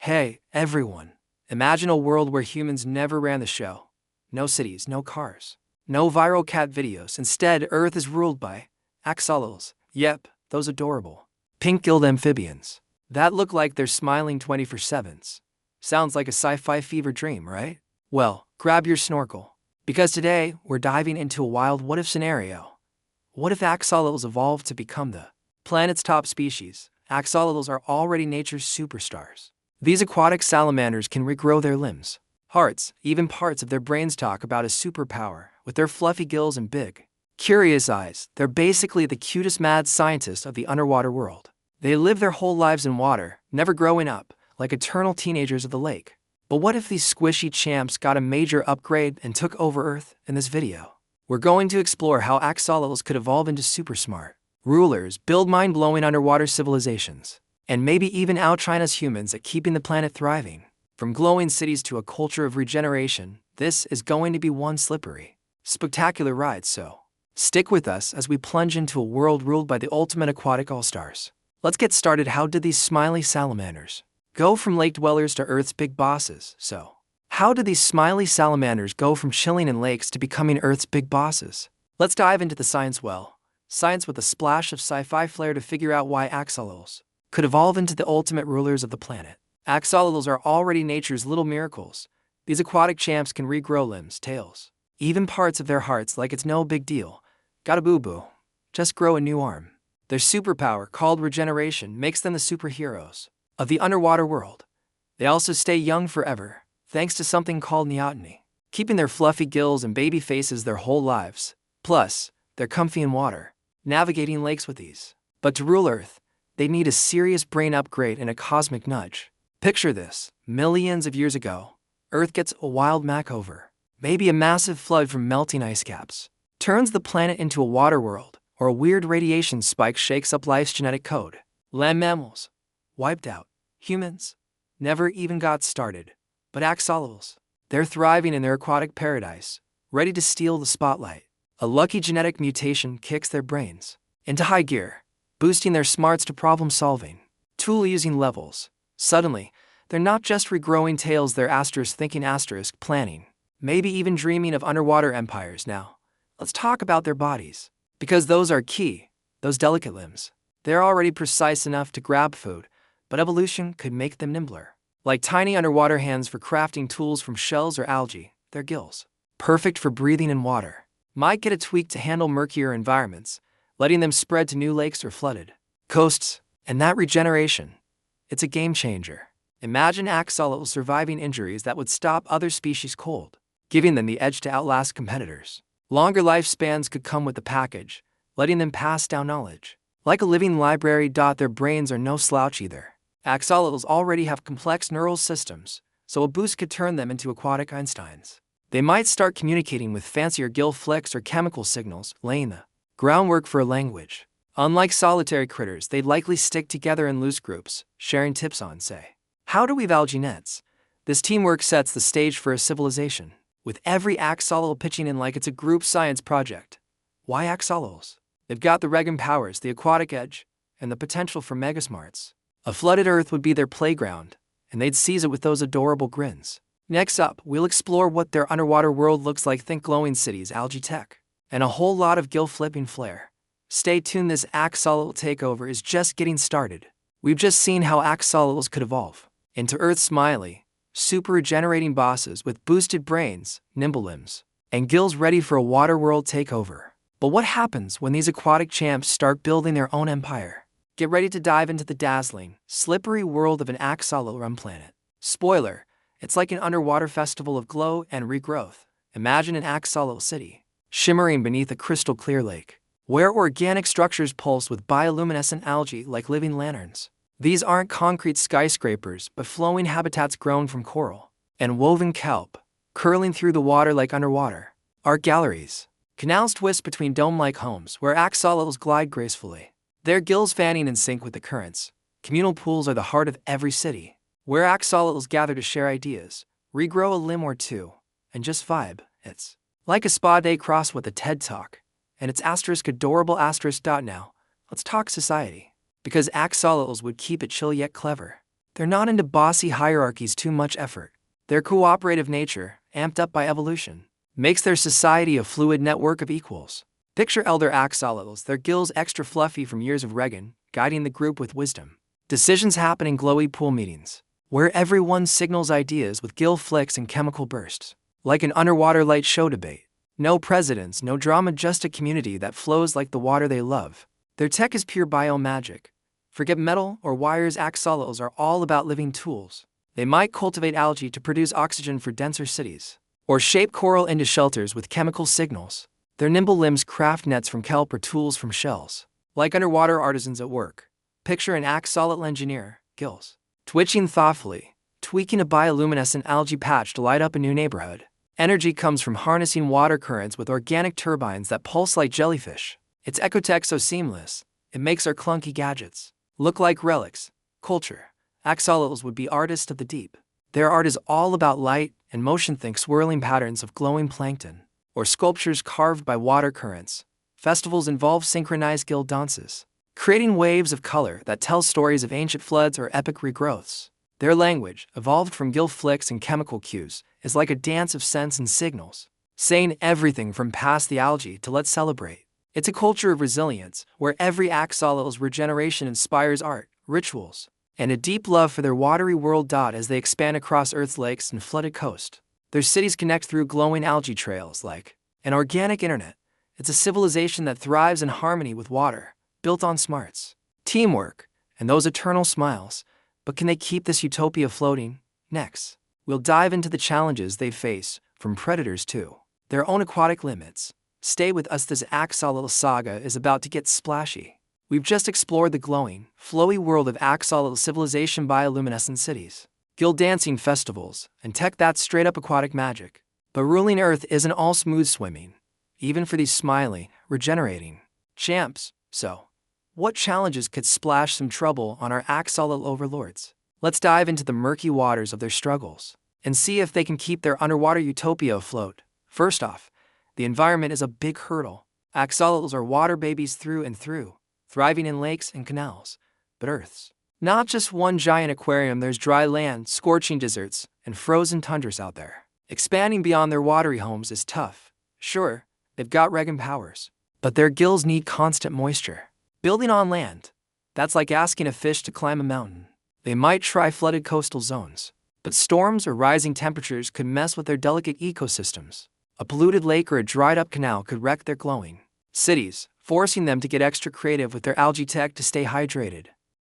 Hey, everyone. Imagine a world where humans never ran the show. No cities, no cars, no viral cat videos. Instead, Earth is ruled by axolotls. Yep, those adorable pink-gilled amphibians that look like they're smiling 24/7s. Sounds like a sci-fi fever dream, right? Well, grab your snorkel, because today we're diving into a wild what-if scenario. What if axolotls evolved to become the planet's top species? Axolotls are already nature's superstars. These aquatic salamanders can regrow their limbs, hearts, even parts of their brains. Talk about a superpower. With their fluffy gills and big, curious eyes, they're basically the cutest mad scientists of the underwater world. They live their whole lives in water, never growing up, like eternal teenagers of the lake. But what if these squishy champs got a major upgrade and took over Earth? In this video, we're going to explore how axolotls could evolve into super smart rulers, build mind-blowing underwater civilizations, and maybe even outshine us humans at keeping the planet thriving. From glowing cities to a culture of regeneration, this is going to be one slippery, spectacular ride, so stick with us as we plunge into a world ruled by the ultimate aquatic all-stars. Let's get started. How did these smiley salamanders go from lake dwellers to Earth's big bosses? So, how did these smiley salamanders go from chilling in lakes to becoming Earth's big bosses? Let's dive into the science well. Science with a splash of sci-fi flair to figure out why axolotls could evolve into the ultimate rulers of the planet. Axolotls are already nature's little miracles. These aquatic champs can regrow limbs, tails, even parts of their hearts like it's no big deal. Got a boo-boo. Just grow a new arm. Their superpower, called regeneration, makes them the superheroes of the underwater world. They also stay young forever, thanks to something called neoteny, keeping their fluffy gills and baby faces their whole lives. Plus, they're comfy in water, navigating lakes with ease. But to rule Earth, they need a serious brain upgrade and a cosmic nudge. Picture this. Millions of years ago, Earth gets a wild makeover. Maybe a massive flood from melting ice caps turns the planet into a water world, or a weird radiation spike shakes up life's genetic code. Land mammals wiped out. Humans never even got started. But axolotls, they're thriving in their aquatic paradise, ready to steal the spotlight. A lucky genetic mutation kicks their brains into high gear, boosting their smarts to problem-solving, tool-using levels. Suddenly, they're not just regrowing tails, they're thinking, planning, maybe even dreaming of underwater empires. Now, let's talk about their bodies, because those are key. Those delicate limbs, they're already precise enough to grab food, but evolution could make them nimbler. Like tiny underwater hands for crafting tools from shells or algae, their gills, perfect for breathing in water, might get a tweak to handle murkier environments, letting them spread to new lakes or flooded coasts. And that regeneration, it's a game changer. Imagine axolotls surviving injuries that would stop other species cold, giving them the edge to outlast competitors. Longer lifespans could come with the package, letting them pass down knowledge like a living library. Their brains are no slouch either. Axolotls already have complex neural systems, so a boost could turn them into aquatic Einsteins. They might start communicating with fancier gill flicks or chemical signals, laying the groundwork for a language. Unlike solitary critters, they'd likely stick together in loose groups, sharing tips on, say, how to weave algae nets. This teamwork sets the stage for a civilization, with every axolotl pitching in like it's a group science project. Why axolotls? They've got the regen powers, the aquatic edge, and the potential for megasmarts. A flooded Earth would be their playground, and they'd seize it with those adorable grins. Next up, we'll explore what their underwater world looks like. Think glowing cities, algae tech, and a whole lot of gill-flipping flair. Stay tuned, this axolotl takeover is just getting started. We've just seen how axolotls could evolve into Earth's smiley, super regenerating bosses with boosted brains, nimble limbs, and gills ready for a water world takeover. But what happens when these aquatic champs start building their own empire? Get ready to dive into the dazzling, slippery world of an axolotl-run planet. Spoiler, it's like an underwater festival of glow and regrowth. Imagine an axolotl city, shimmering beneath a crystal-clear lake, where organic structures pulse with bioluminescent algae like living lanterns. These aren't concrete skyscrapers, but flowing habitats grown from coral and woven kelp, curling through the water like underwater art galleries. Canals twist between dome-like homes where axolotls glide gracefully, their gills fanning in sync with the currents. Communal pools are the heart of every city, where axolotls gather to share ideas, regrow a limb or two, and just vibe. It's like a spa day crossed with a TED Talk, and it's adorable. Now, let's talk society, because axolotls would keep it chill yet clever. They're not into bossy hierarchies, too much effort. Their cooperative nature, amped up by evolution, makes their society a fluid network of equals. Picture elder axolotls, their gills extra fluffy from years of regen, guiding the group with wisdom. Decisions happen in glowy pool meetings, where everyone signals ideas with gill flicks and chemical bursts. Like an underwater light show debate. No presidents, no drama, just a community that flows like the water they love. Their tech is pure bio-magic. Forget metal or wires, axolotls are all about living tools. They might cultivate algae to produce oxygen for denser cities, or shape coral into shelters with chemical signals. Their nimble limbs craft nets from kelp or tools from shells. Like underwater artisans at work. Picture an axolotl engineer, gills, twitching thoughtfully, tweaking a bioluminescent algae patch to light up a new neighborhood. Energy comes from harnessing water currents with organic turbines that pulse like jellyfish. Its ecotech so seamless, it makes our clunky gadgets look like relics. Culture. Axolotls would be artists of the deep. Their art is all about light and motion. Think swirling patterns of glowing plankton, or sculptures carved by water currents. Festivals involve synchronized gill dances, creating waves of color that tell stories of ancient floods or epic regrowths. Their language, evolved from gill flicks and chemical cues, is like a dance of scents and signals, saying everything from past the algae to let's celebrate. It's a culture of resilience, where every axolotl's regeneration inspires art, rituals, and a deep love for their watery world. As they expand across Earth's lakes and flooded coast, their cities connect through glowing algae trails like an organic internet. It's a civilization that thrives in harmony with water, built on smarts, teamwork, and those eternal smiles. But can they keep this utopia floating? Next, we'll dive into the challenges they face, from predators to their own aquatic limits. Stay with us, this axolotl saga is about to get splashy. We've just explored the glowing, flowy world of axolotl civilization, bioluminescent cities, gill dancing festivals, and tech that's straight up aquatic magic. But ruling Earth isn't all smooth swimming, even for these smiling, regenerating champs. So, what challenges could splash some trouble on our axolotl overlords? Let's dive into the murky waters of their struggles and see if they can keep their underwater utopia afloat. First off, the environment is a big hurdle. Axolotls are water babies through and through, thriving in lakes and canals. But Earth's not just one giant aquarium. There's dry land, scorching deserts, and frozen tundras out there. Expanding beyond their watery homes is tough. Sure, they've got regen powers, but their gills need constant moisture. Building on land, that's like asking a fish to climb a mountain. They might try flooded coastal zones, but storms or rising temperatures could mess with their delicate ecosystems. A polluted lake or a dried-up canal could wreck their glowing cities, forcing them to get extra creative with their algae tech to stay hydrated.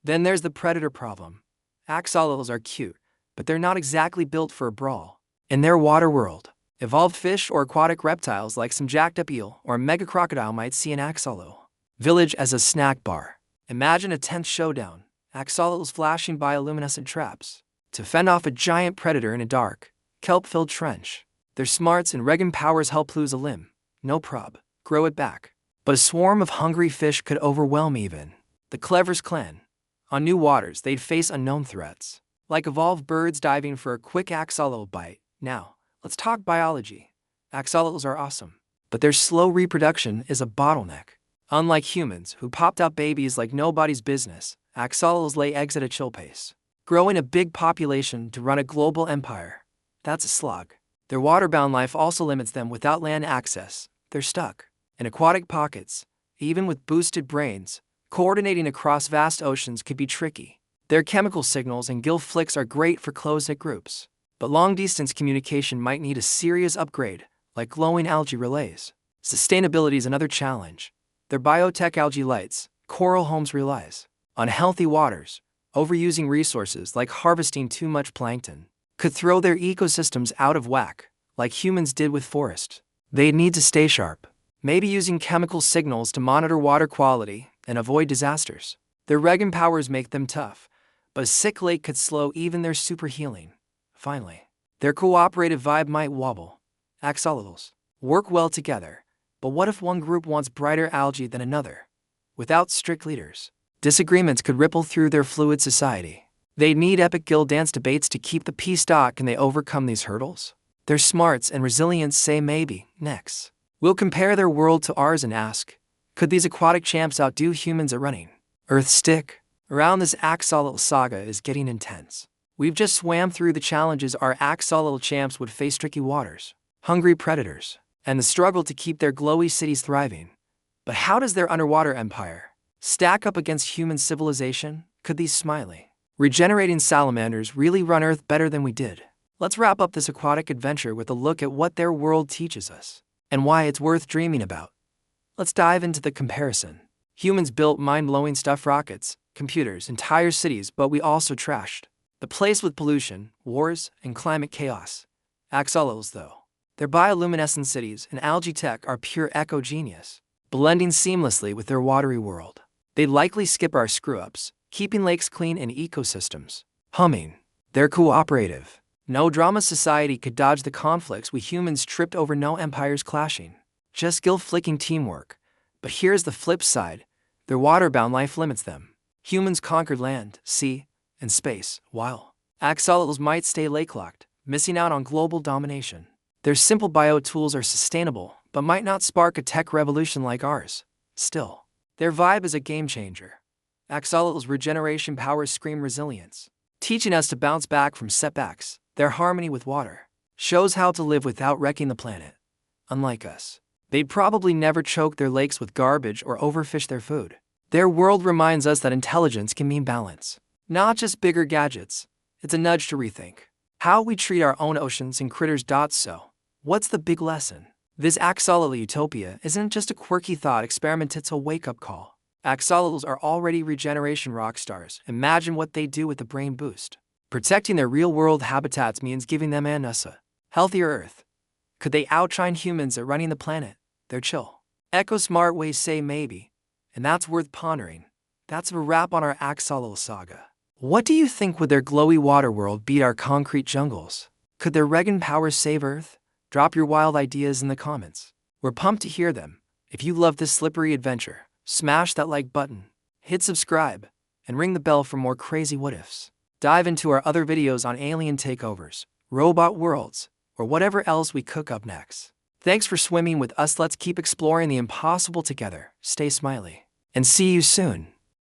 Then there's the predator problem. Axolotls are cute, but they're not exactly built for a brawl. In their water world, evolved fish or aquatic reptiles like some jacked-up eel or a mega crocodile might see an axolotl village as a snack bar. Imagine a tense showdown, axolotls flashing bioluminescent traps to fend off a giant predator in a dark, kelp-filled trench. Their smarts and regen powers help lose a limb. No prob, grow it back. But a swarm of hungry fish could overwhelm even the cleverest clan. On new waters, they'd face unknown threats, like evolved birds diving for a quick axolotl bite. Now, let's talk biology. Axolotls are awesome, but their slow reproduction is a bottleneck. Unlike humans, who popped out babies like nobody's business, axolotls lay eggs at a chill pace. Growing a big population to run a global empire, that's a slog. Their waterbound life also limits them. Without land access, they're stuck in aquatic pockets. Even with boosted brains, coordinating across vast oceans could be tricky. Their chemical signals and gill flicks are great for close-knit groups, but long-distance communication might need a serious upgrade, like glowing algae relays. Sustainability is another challenge. Their biotech algae lights, coral homes relies on healthy waters. Overusing resources like harvesting too much plankton could throw their ecosystems out of whack, like humans did with forests. They'd need to stay sharp, maybe using chemical signals to monitor water quality and avoid disasters. Their regen powers make them tough, but a sick lake could slow even their super healing. Finally, their cooperative vibe might wobble. Axolotls work well together, but what if one group wants brighter algae than another? Without strict leaders, disagreements could ripple through their fluid society. They'd need epic gill dance debates to keep the peace. Can they overcome these hurdles? Their smarts and resilience say maybe. Next, we'll compare their world to ours and ask, could these aquatic champs outdo humans at running Earth's stick? Around this axolotl saga is getting intense. We've just swam through the challenges our axolotl champs would face: tricky waters, hungry predators, and the struggle to keep their glowy cities thriving. But how does their underwater empire stack up against human civilization? Could these smiley, regenerating salamanders really run Earth better than we did? Let's wrap up this aquatic adventure with a look at what their world teaches us and why it's worth dreaming about. Let's dive into the comparison. Humans built mind-blowing stuff: rockets, computers, entire cities, but we also trashed the place with pollution, wars, and climate chaos. Axolotls, though, their bioluminescent cities and algae tech are pure eco-genius, blending seamlessly with their watery world. They likely skip our screw-ups, keeping lakes clean and ecosystems humming. They're cooperative. No drama society could dodge the conflicts we humans tripped over. No empires clashing, just skill-flicking teamwork. But here's the flip side: their water-bound life limits them. Humans conquered land, sea, and space, while axolotls might stay lake-locked, missing out on global domination. Their simple bio-tools are sustainable, but might not spark a tech revolution like ours. Still, their vibe is a game-changer. Axolotls' regeneration powers scream resilience, teaching us to bounce back from setbacks. Their harmony with water shows how to live without wrecking the planet. Unlike us, they'd probably never choke their lakes with garbage or overfish their food. Their world reminds us that intelligence can mean balance, not just bigger gadgets. It's a nudge to rethink how we treat our own oceans and critters. So, what's the big lesson? This axolotl utopia isn't just a quirky thought experiment, it's a wake-up call. Axolotls are already regeneration rock stars. Imagine what they do with the brain boost. Protecting their real-world habitats means giving them and us a healthier Earth. Could they outshine humans at running the planet? They're chill, eco-smart ways say maybe, and that's worth pondering. That's a wrap on our axolotl saga. What do you think? Would their glowy water world beat our concrete jungles? Could their regen powers save Earth? Drop your wild ideas in the comments. We're pumped to hear them. If you love this slippery adventure, smash that like button, hit subscribe, and ring the bell for more crazy what-ifs. Dive into our other videos on alien takeovers, robot worlds, or whatever else we cook up next. Thanks for swimming with us. Let's keep exploring the impossible together. Stay smiley, and see you soon.